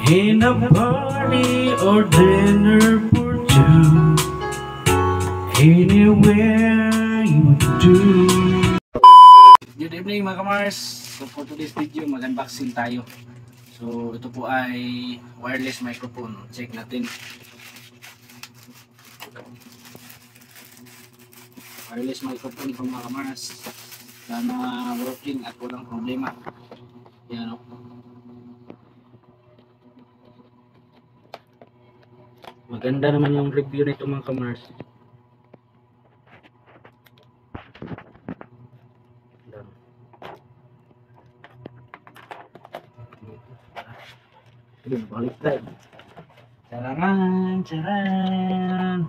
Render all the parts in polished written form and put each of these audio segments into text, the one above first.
in a party or dinner for two, anywhere you do. Good evening mga kamars. So for today's video mag-unboxing tayo. So ito po ay wireless microphone. Check natin. Wireless microphone po mga kamars. Sana working at walang problema. Yan o. Maganda naman yung review nito mga kamars. Ito balik tayo. Charan, charan.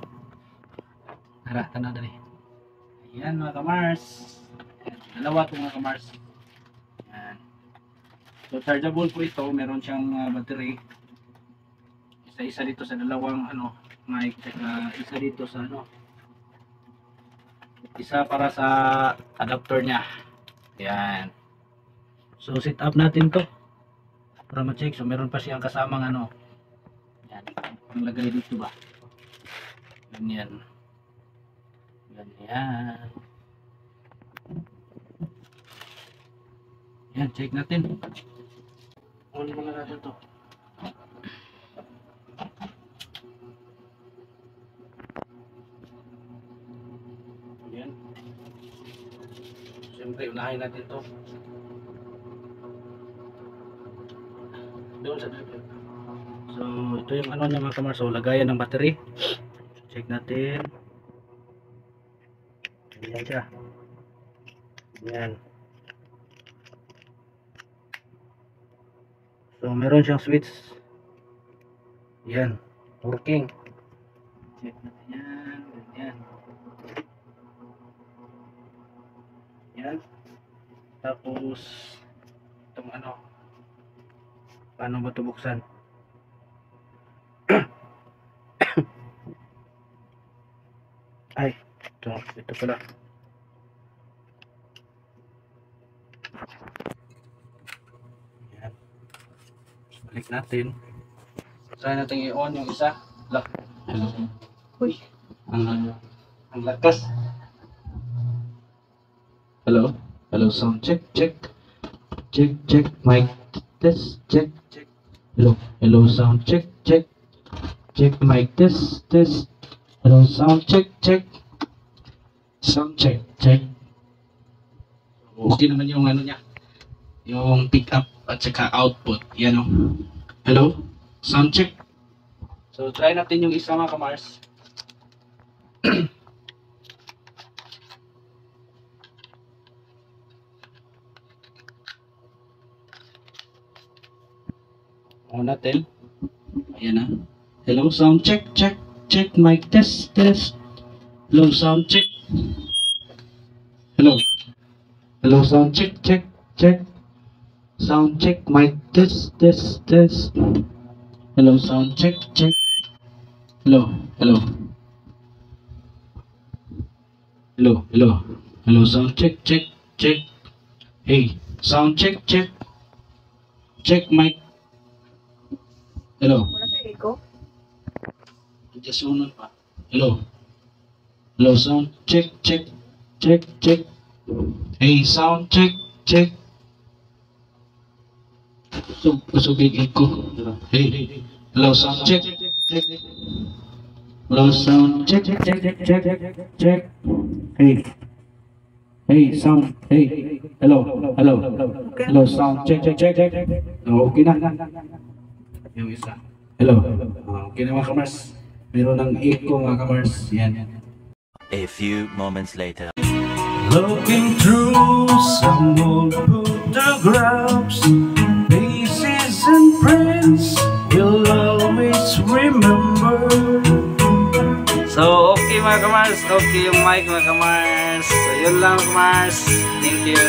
Tara, tanah dali. Ayan mga kamars. Dalawa ito mga kamars. Ayan. So chargeable po ito. Meron siyang battery. Isa-isa dito sa dalawang mic. Isa dito sa isa para sa adapter niya. Ayan. So set up natin to para ma-check. So meron pa siyang kasamang Ayan. Ang lagay dito ba? Ganyan. Ganyan. Yan, check natin. On muna natin to. Yan. Siyempre, unahin natin to. Doon sa dito. So, ito yung niya mga kamars. So, lagayan ng battery. Check natin. Ayan siya. Ayan. So, meron siyang switch. Ayan. Working. Check natin yan. Ayan. Ayan. Tapos, itong paano ba ito buksan? Ay, ito pala. Ayan. Balik natin. Try natin i-on yung isa. Lock. Hello. Uy. Ang lakas. Hello. Hello, sound check. Check. Check, check. Mic test. Check, check. Hello. Hello, sound check. Check. Check, mic test. Test. Hello, sound check. Check. Sound check. Check. Okay naman yung niya. Yung pick up at saka output. Yan o. Hello. Sound check. So try natin yung isa mga kamars. On natin. Ayan na. Hello, sound check. Check. Check. Mic test. Test. Hello, sound check. Hello. Hello, sound check. Check. Check. Sound check. Mic test. Test. Test. Hello, sound check. Check. Hello. Hello. Hello. Hello. Hello, sound check. Check. Check. Hey, sound check. Check. Check mic. Hello. Wala sa echo? Just sunod pa. Hello. Hello, sound check. Check. Check. Check. Hey, sound check. Check. So big echo. Hey. Hello, sound check. Check. Hello, sound check. Check. Check. Check. Check. Hey. Hey, sound. Hey. Hello. Hello. Hello, sound check. Check. Check. Check. Okay na. Yung isa. Hello. Okay na mga kamars. Meron ng echo mga kamars. Yan. A few moments later. Looking through some old photographs, faces and friends you'll always remember. So okay mga kamars. Okay yung mic mga kamars. So yun lang mga kamars. Thank you.